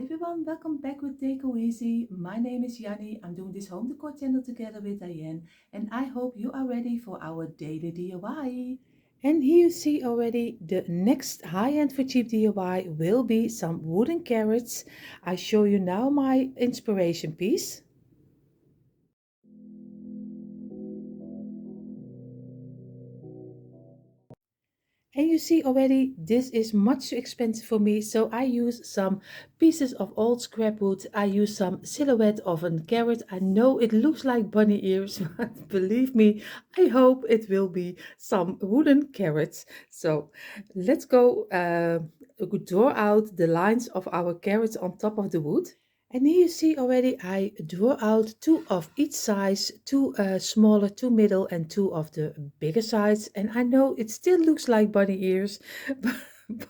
everyone, welcome back with Decoeasy. My name is Janny. I'm doing this home decor channel together with Dyanne, and I hope you are ready for our daily DIY. And here you see already the next high-end for cheap DIY will be some wooden carrots. I show you now my inspiration piece. And you see already, this is much too expensive for me, so I use some pieces of old scrap wood. I use some silhouette of a carrot. I know it looks like bunny ears, but believe me, I hope it will be some wooden carrots. So let's go draw out the lines of our carrots on top of the wood. And here you see already I draw out two of each size, two smaller, two middle and two of the bigger size. And I know it still looks like bunny ears,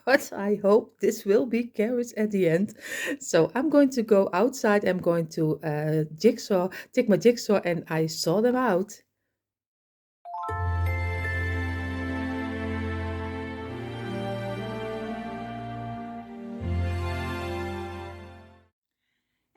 but I hope this will be carrots at the end. So I'm going to go outside, I'm going to take my jigsaw and I saw them out.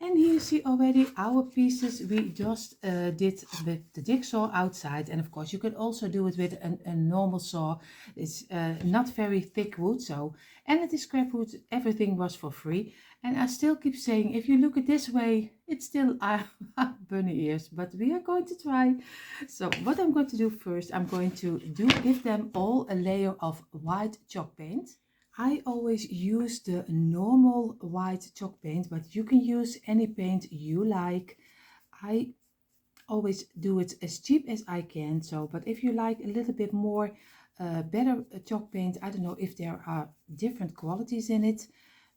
And here you see already our pieces we just did with the jigsaw outside. And of course you can also do it with a normal saw. It's not very thick wood, so, and it is scrap wood, everything was for free. And I still keep saying, if you look at this way, it's still bunny ears, but we are going to try. So what I'm going to do first, I'm going to give them all a layer of white chalk paint. I always use the normal white chalk paint, but you can use any paint you like. I always do it as cheap as I can. So, but if you like a little bit more better chalk paint, I don't know if there are different qualities in it,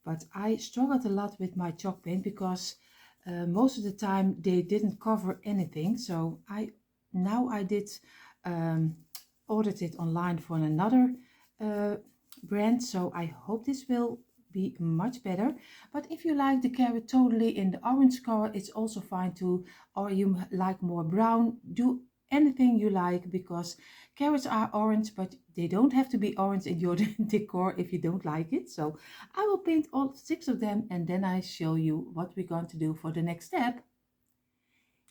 but I struggled a lot with my chalk paint because most of the time they didn't cover anything. So I did ordered it online for another brand, so I hope this will be much better. But if you like the carrot totally in the orange color, it's also fine too, or you like more brown, do anything you like, because carrots are orange, but they don't have to be orange in your decor if you don't like it. So I will paint all 6 of them and then I show you what we're going to do for the next step.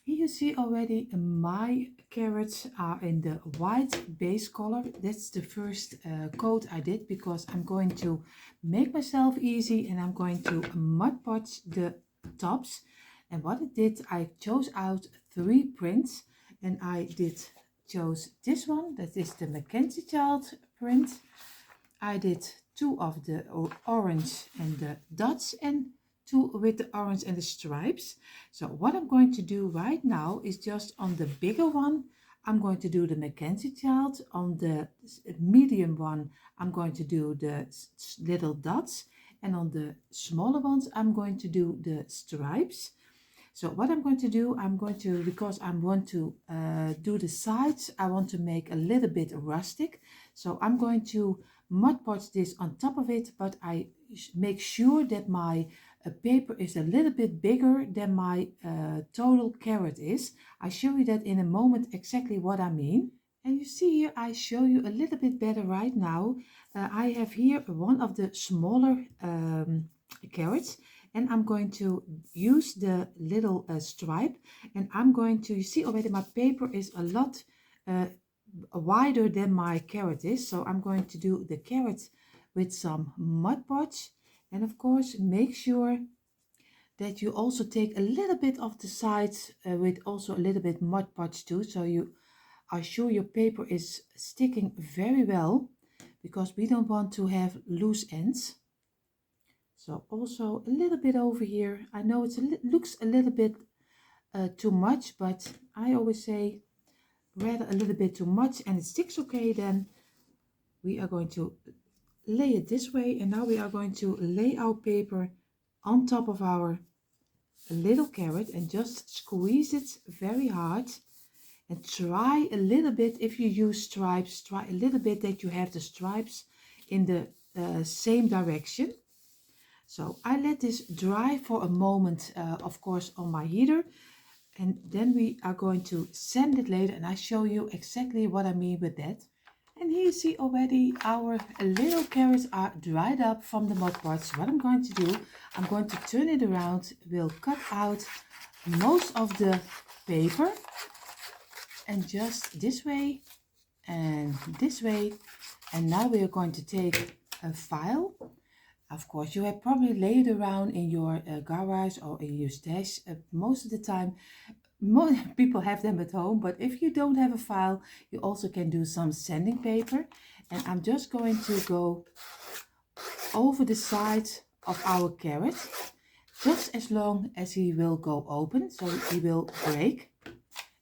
Here you see already my carrots are in the white base color. That's the first coat I did because I'm going to make myself easy and I'm going to mud podge the tops. And what I did, I chose out 3 prints and I chose this one. That is the Mackenzie child print. I did 2 of the orange and the dots and 2 with the orange and the stripes. So what I'm going to do right now is just on the bigger one, I'm going to do the Mackenzie child. On the medium one, I'm going to do the little dots. And on the smaller ones, I'm going to do the stripes. So what I'm going to do, because I want to do the sides, I want to make a little bit rustic. So I'm going to mud podge this on top of it, but I make sure that my paper is a little bit bigger than my total carrot is. I show you that in a moment exactly what I mean. And you see here, I show you a little bit better right now. I have here one of the smaller carrots, and I'm going to use the little stripe, and I'm going to, you see already my paper is a lot wider than my carrot is, so I'm going to do the carrot with some mud podge. And of course make sure that you also take a little bit of the sides with also a little bit mud podge too, so you are sure your paper is sticking very well, because we don't want to have loose ends. So also a little bit over here. I know it looks a little bit too much, but I always say rather a little bit too much and it sticks okay, then we are going to lay it this way. And now we are going to lay our paper on top of our little carrot and just squeeze it very hard. And try a little bit, if you use stripes, try a little bit that you have the stripes in the same direction. So I let this dry for a moment, of course, on my heater. And then we are going to sand it later, and I show you exactly what I mean with that. And And here you see already our little carrots are dried up from the mud pots. What I'm going to do, I'm going to turn it around. We'll cut out most of the paper, and just this way and this way. And now we are going to take a file. Of course, you have probably laid around in your garage or in your stash. Most of the time, more people have them at home, but if you don't have a file, you also can do some sanding paper. And I'm just going to go over the side of our carrot, just as long as he will go open, so he will break.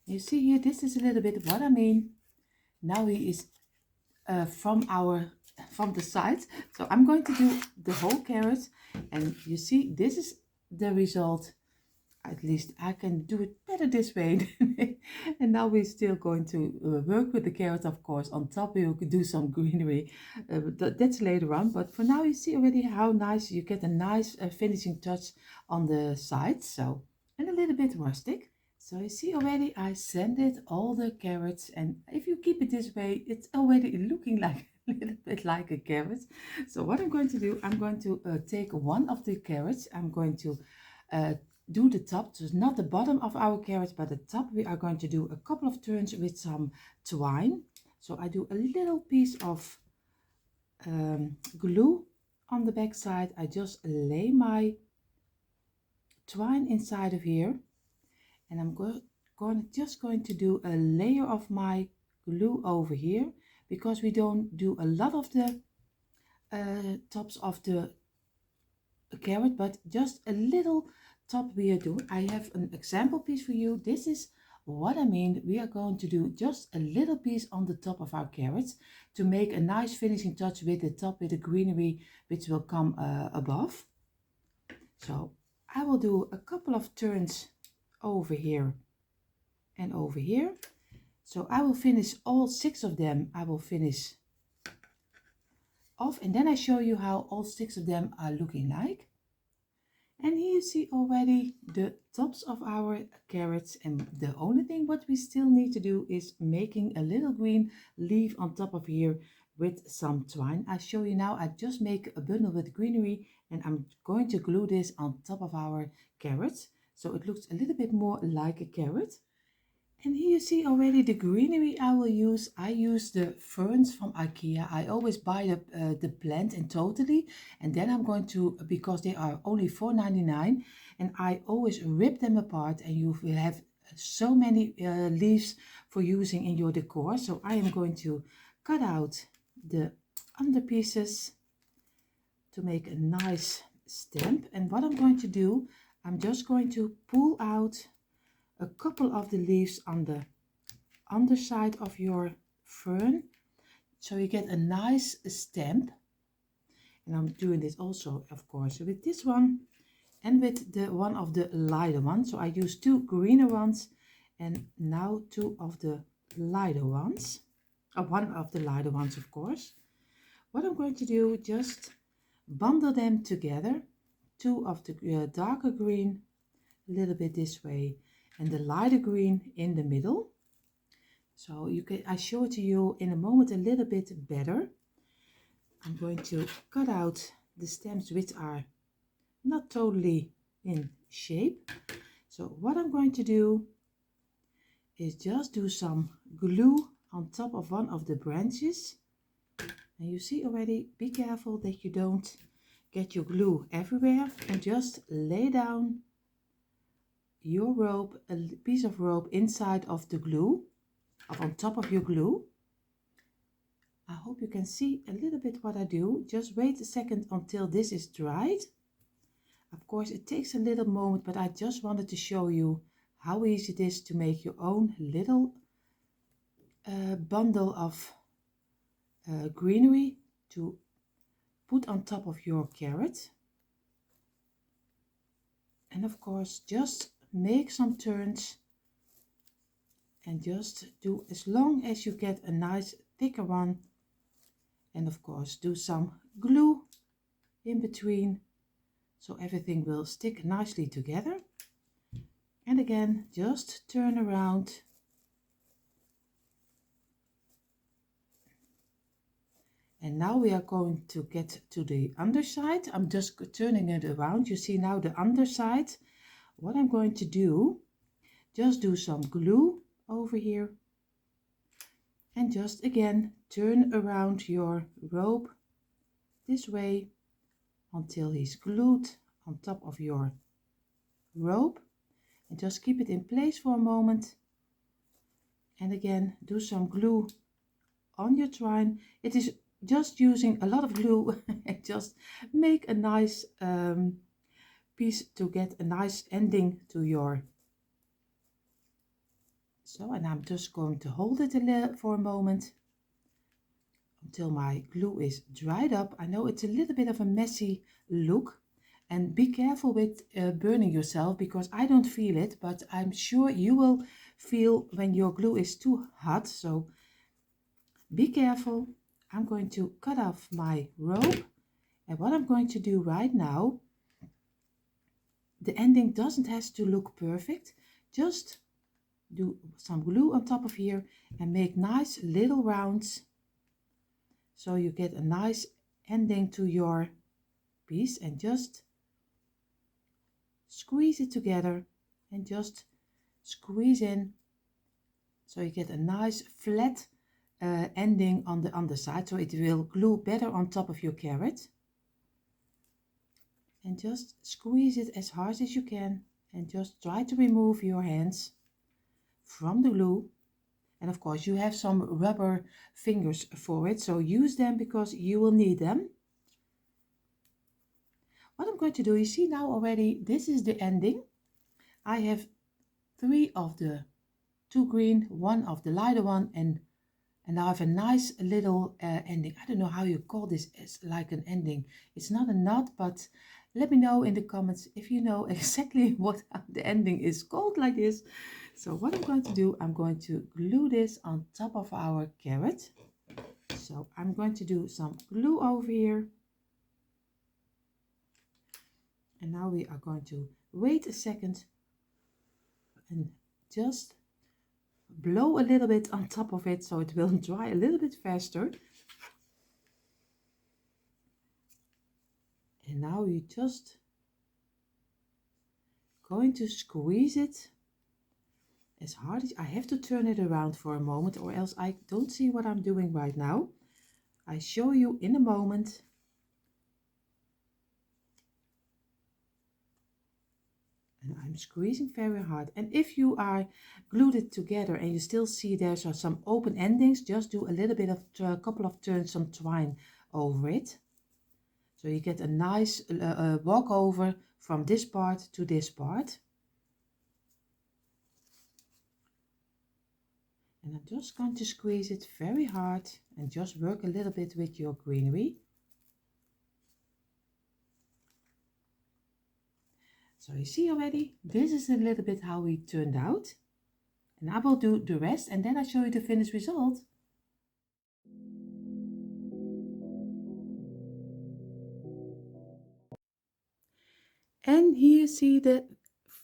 You see here, this is a little bit what I mean. Now he is from the sides. So I'm going to do the whole carrot, and you see this is the result. At least I can do it better this way. And now we're still going to work with the carrot, of course. On top we could do some greenery, that's later on. But for now you see already how nice you get a nice finishing touch on the sides. So, and a little bit rustic. So you see already I sanded all the carrots, and if you keep it this way, it's already looking like a little bit like a carrot. So what I'm going to do, I'm going to take one of the carrots. I'm going to do the top, so it's not the bottom of our carrots, but the top. We are going to do a couple of turns with some twine. So I do a little piece of glue on the back side. I just lay my twine inside of here, and I'm just going to do a layer of my glue over here, because we don't do a lot of the tops of the carrot, but just a little top we are doing. I have an example piece for you. This is what I mean. We are going to do just a little piece on the top of our carrots to make a nice finishing touch with the top, with the greenery which will come above. So I will do a couple of turns over here and over here. So I will finish all 6 of them. I will finish off, and then I show you how all 6 of them are looking like. And here you see already the tops of our carrots, and the only thing what we still need to do is making a little green leaf on top of here with some twine. I show you now. I just make a bundle with greenery, and I'm going to glue this on top of our carrots, so it looks a little bit more like a carrot. And here you see already the greenery I will use. I use the ferns from IKEA. I always buy the plant in totally, and then I'm going to, because they are only $4.99, and I always rip them apart, and you will have so many leaves for using in your decor. So I am going to cut out the under pieces to make a nice stamp. And what I'm going to do, I'm just going to pull out a couple of the leaves on the underside of your fern, so you get a nice stamp. And I'm doing this also, of course, with this one and with the one of the lighter ones. So I use 2 greener ones, and now 2 of the lighter ones, one of the lighter ones, of course. What I'm going to do, just bundle them together, 2 of the darker green, a little bit this way, and the lighter green in the middle. So you can, I show it to you in a moment a little bit better. I'm going to cut out the stems which are not totally in shape. So what I'm going to do is just do some glue on top of one of the branches. And you see already, be careful that you don't get your glue everywhere, and just lay down your rope, a piece of rope inside of the glue, or on top of your glue. I hope you can see a little bit what I do. Just wait a second until this is dried. Of course it takes a little moment, but I just wanted to show you how easy it is to make your own little bundle of greenery to put on top of your carrot. And of course just make some turns, and just do as long as you get a nice thicker one, and of course do some glue in between so everything will stick nicely together. And again, just turn around, And now we are going to get to the underside. I'm just turning it around. You see now the underside. What I'm going to do, just do some glue over here. And just again, turn around your rope this way until he's glued on top of your rope. And just keep it in place for a moment. And again, do some glue on your twine. It is just using a lot of glue and just make a nice piece to get a nice ending to your. So, and I'm just going to hold it for a moment until my glue is dried up. I know it's a little bit of a messy look, and be careful with burning yourself, because I don't feel it, but I'm sure you will feel when your glue is too hot. So be careful. I'm going to cut off my rope, and what I'm going to do right now, the ending doesn't have to look perfect. Just do some glue on top of here and make nice little rounds so you get a nice ending to your piece, and just squeeze it together and just squeeze in so you get a nice flat ending on the underside, so it will glue better on top of your carrot. And just squeeze it as hard as you can, and just try to remove your hands from the glue. And of course you have some rubber fingers for it, so use them because you will need them. What I'm going to do, you see now already, this is the ending. I have 3 of the 2 green, 1 of the lighter one, and now I have a nice little ending. I don't know how you call this. It's like an ending. It's not a knot, but let me know in the comments if you know exactly what the ending is called like this. So what I'm going to do, I'm going to glue this on top of our carrot. So I'm going to do some glue over here. And now we are going to wait a second and just blow a little bit on top of it so it will dry a little bit faster. And now you just going to squeeze it as hard as I have to turn it around for a moment, or else I don't see what I'm doing right now. I show you in a moment. And I'm squeezing very hard. And if you are glued it together and you still see there's some open endings, just do a little bit of a couple of turns, some twine over it. So you get a nice walkover from this part to this part. And I'm just going to squeeze it very hard and just work a little bit with your greenery. So you see already, this is a little bit how we turned out. And I will do the rest and then I show you the finished result. And here you see the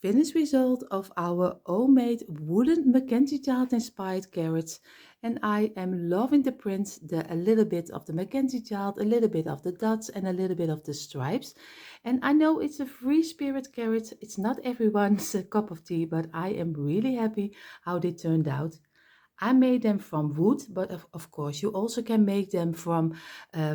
finished result of our homemade wooden Mackenzie child inspired carrots. And I am loving the prints, a little bit of the Mackenzie child, a little bit of the dots and a little bit of the stripes. And I know it's a free spirit carrot. It's not everyone's cup of tea, but I am really happy how they turned out. I made them from wood, but of course you also can make them from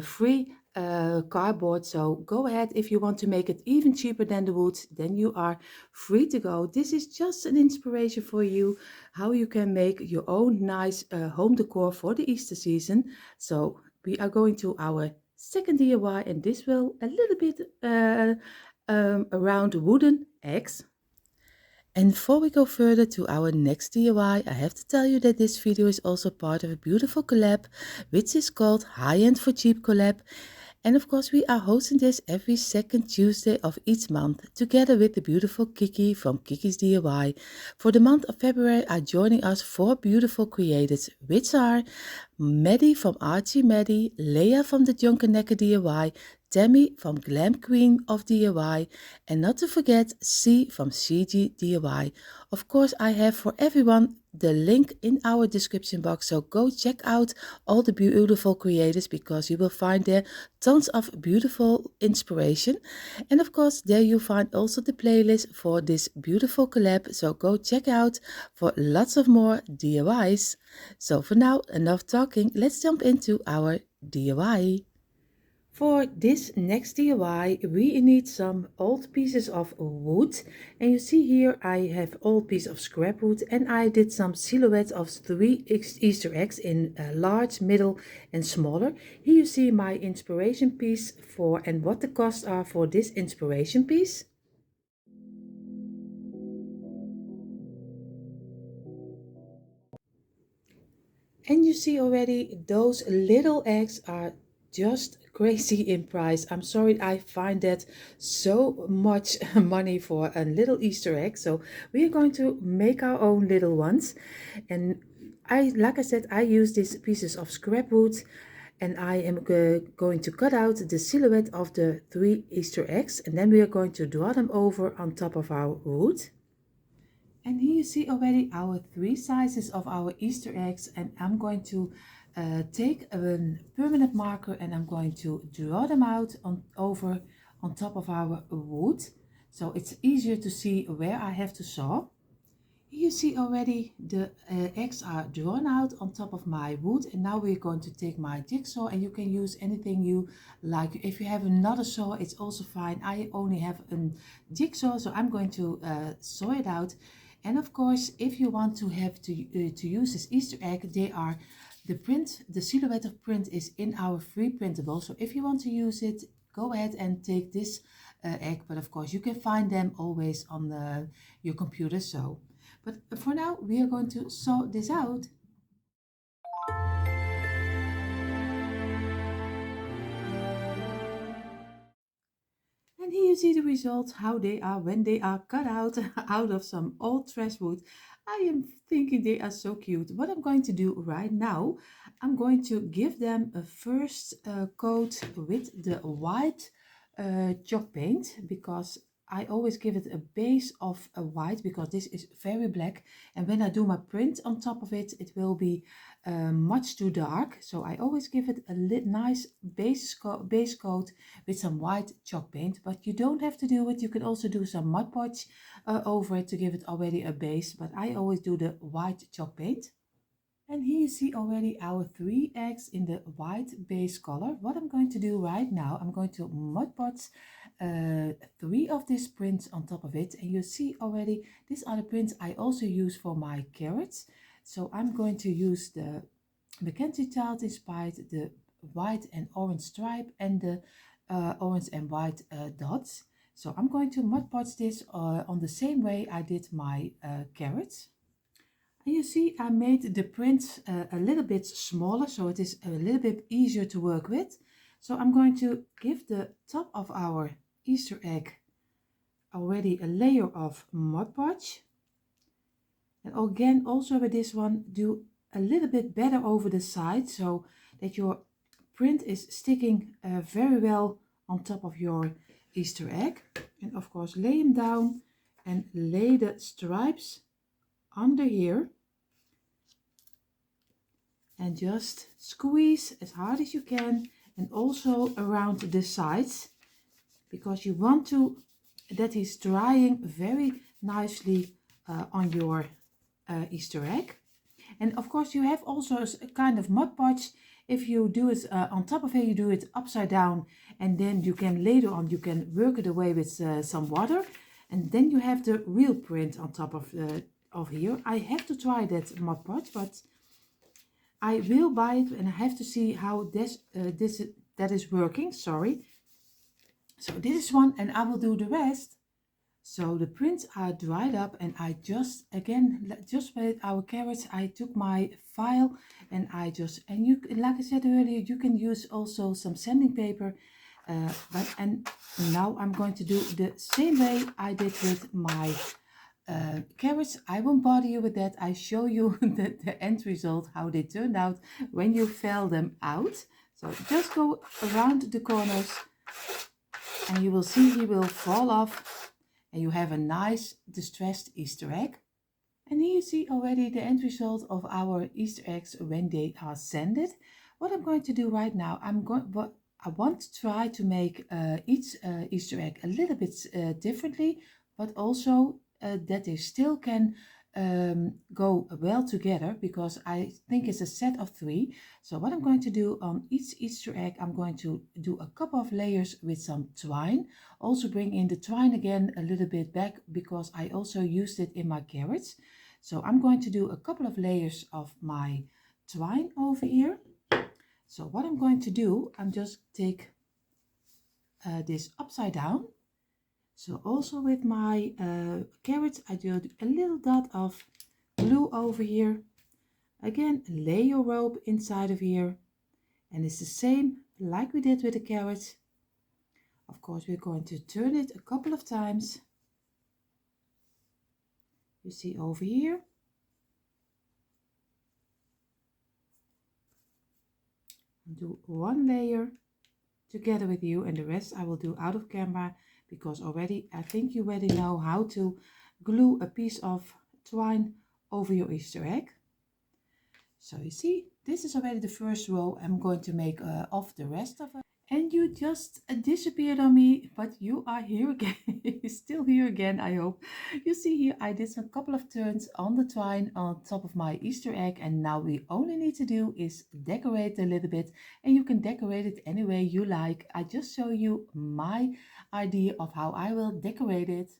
free cardboard. So go ahead, if you want to make it even cheaper than the wood, then you are free to go. This is just an inspiration for you how you can make your own nice home decor for the Easter season. So we are going to our second DIY, and this will a little bit around wooden eggs. And before we go further to our next DIY, I have to tell you that this video is also part of a beautiful collab, which is called High-End for Cheap Collab. And of course we are hosting this every second Tuesday of each month, together with the beautiful Kiki from Kiki's DIY. For the month of February are joining us 4 beautiful creators, which are Maddie from Maddie, Leah from the Junkernecker DIY, Tammy from Glam Queen of DIY, and not to forget Ceej from Ceej DIY. Of course, I have for everyone the link in our description box, so go check out all the beautiful creators, because you will find there tons of beautiful inspiration. And of course there you find also the playlist for this beautiful collab, so go check out for lots of more DIYs. So for now, enough talking, let's jump into our DIY. For this next DIY, we need some old pieces of wood. And you see here I have old piece of scrap wood, and I did some silhouettes of 3 Easter eggs in large, middle and smaller. Here you see my inspiration piece for and what the costs are for this inspiration piece. And you see already those little eggs are just crazy in price. I'm sorry, I find that so much money for a little Easter egg. So we are going to make our own little ones. And like I said, I use these pieces of scrap wood, and I am going to cut out the silhouette of the 3 Easter eggs, and then we are going to draw them over on top of our wood. And here you see already our 3 sizes of our Easter eggs, and I'm going to take a permanent marker and I'm going to draw them out over on top of our wood, so it's easier to see where I have to saw. Here you see already the eggs are drawn out on top of my wood, and now we're going to take my jigsaw, and you can use anything you like. If you have another saw, it's also fine. I only have a jigsaw, so I'm going to saw it out. And of course, if you want to use this Easter egg, the silhouette of print is in our free printable. So if you want to use it, go ahead and take this egg. But of course, you can find them always on your computer. But for now, we are going to saw this out. And here you see the results, how they are when they are cut out out of some old trash wood. I am thinking they are so cute. What I'm going to do right now, I'm going to give them a first coat with the white chalk paint, because I always give it a base of a white, because this is very black, and when I do my print on top of it, it will be much too dark. So I always give it a nice base coat with some white chalk paint. But you don't have to do it. You can also do some Mod Podge over it to give it already a base, but I always do the white chalk paint. And here you see already our 3 eggs in the white base color. What I'm going to do right now, I'm going to Mod Podge 3 of these prints on top of it. And you see already, these are the prints I also use for my carrots. So I'm going to use the Mackenzie child inspired, the white and orange stripe, and the orange and white dots. So I'm going to Mod Podge this on the same way I did my carrots. And you see I made the prints a little bit smaller, so it is a little bit easier to work with. So I'm going to give the top of our Easter egg already a layer of Mod Podge. And again, also with this one, do a little bit better over the side, so that your print is sticking very well on top of your Easter egg. And of course, lay them down and lay the stripes under here, and just squeeze as hard as you can, and also around the sides, because you want that is drying very nicely on your Easter egg. And of course you have also a kind of Mod Podge. If you do it on top of it, you do it upside down, and then you can later on, you can work it away with some water, and then you have the real print on top of here. I have to try that Mod Podge, but I will buy it, and I have to see how that is working. Sorry. So this is one, and I will do the rest. So the prints are dried up, and I just with our carrots, I took my file and you, like I said earlier, you can use also some sanding paper, and now I'm going to do the same way I did with my carrots. I won't bother you with that. I show you the end result, how they turned out when you fell them out. So just go around the corners, and you will see he will fall off, and you have a nice distressed Easter egg. And here you see already the end result of our Easter eggs when they are sanded. What I'm going to do right now, I want to try to make each Easter egg a little bit differently, but also that they still can go well together, because I think it's a set of 3. So what I'm going to do on each Easter egg, I'm going to do a couple of layers with some twine. Also bring in the twine again a little bit back, because I also used it in my carrots. So I'm going to do a couple of layers of my twine over here. So what I'm going to do, I'm just take this upside down. So also with my carrots, I do a little dot of glue over here. Again, lay your rope inside of here. And it's the same like we did with the carrots. Of course, we're going to turn it a couple of times. You see over here. Do 1 layer together with you, and the rest I will do out of camera, because already I think you already know how to glue a piece of twine over your Easter egg. So you see, this is already the first row. I'm going to make off the rest of it. And you just disappeared on me, but you are here again. You're still here again, I hope. You see here, I did a couple of turns on the twine on top of my Easter egg, and now we only need to do is decorate a little bit, and you can decorate it any way you like. I just show you my idea of how I will decorate it.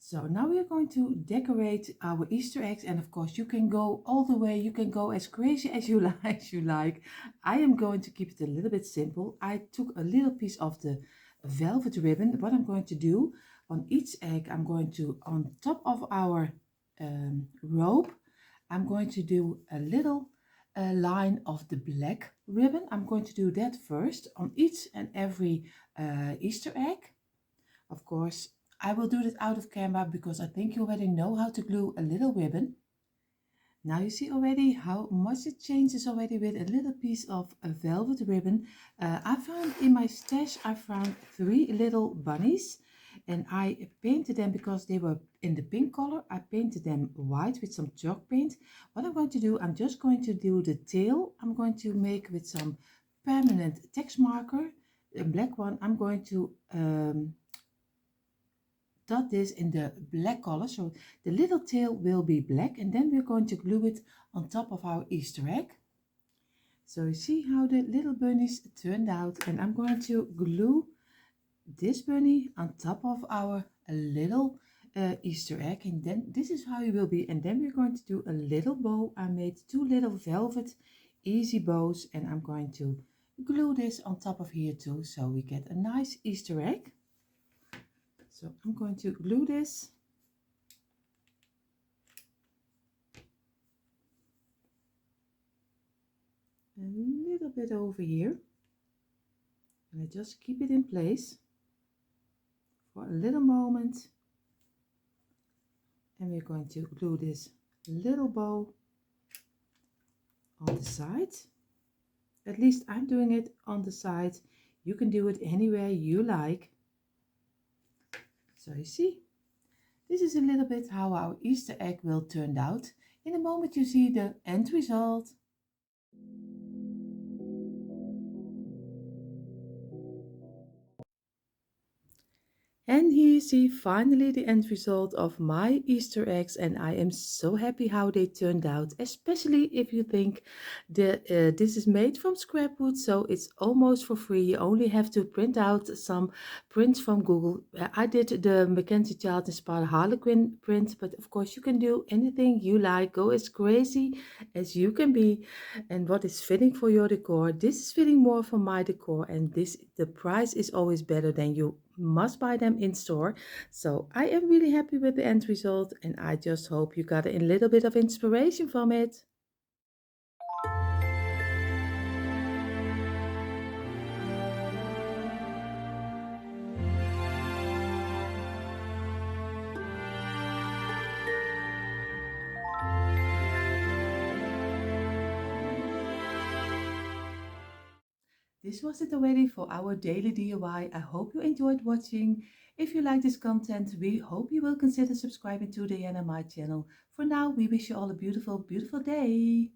So now we are going to decorate our Easter eggs, and of course you can go all the way, you can go as crazy as you like. I am going to keep it a little bit simple. I took a little piece of the velvet ribbon. What I'm going to do on each egg, I'm going to, on top of our rope, I'm going to do a little line of the black ribbon. I'm going to do that first on each and every Easter egg. Of course, I will do this out of camera, because I think you already know how to glue a little ribbon. Now you see already how much it changes already with a little piece of a velvet ribbon. I found in my stash, I found 3 little bunnies, and I painted them because they were in the pink color. I painted them white with some chalk paint. What I'm going to do, I'm just going to do the tail. I'm going to make with some permanent text marker, a black one. I'm going to dot this in the black color, so the little tail will be black, and then we're going to glue it on top of our Easter egg. So you see how the little bunnies turned out, and I'm going to glue this bunny on top of our little Easter egg, and then this is how it will be. And then we're going to do a little bow. I made 2 little velvet easy bows, and I'm going to glue this on top of here too, so we get a nice Easter egg. So I'm going to glue this. A little bit over here. And I just keep it in place for a little moment. And we're going to glue this little bow on the side. At least I'm doing it on the side. You can do it anywhere you like. So you see, this is a little bit how our Easter egg will turn out. In a moment you see the end result. And here you see finally the end result of my Easter eggs, and I am so happy how they turned out, especially if you think that this is made from scrap wood, so it's almost for free. You only have to print out some prints from Google. I did the Mackenzie Child Inspired Harlequin print, but of course you can do anything you like. Go as crazy as you can be, and what is fitting for your decor. This is fitting more for my decor, and the price is always better than you must buy them in store. So I am really happy with the end result, and I just hope you got a little bit of inspiration from it. this was it already for our daily DIY. I hope you enjoyed watching. If you like this content, we hope you will consider subscribing to the Dyanne and I channel. For now, we wish you all a beautiful, beautiful day.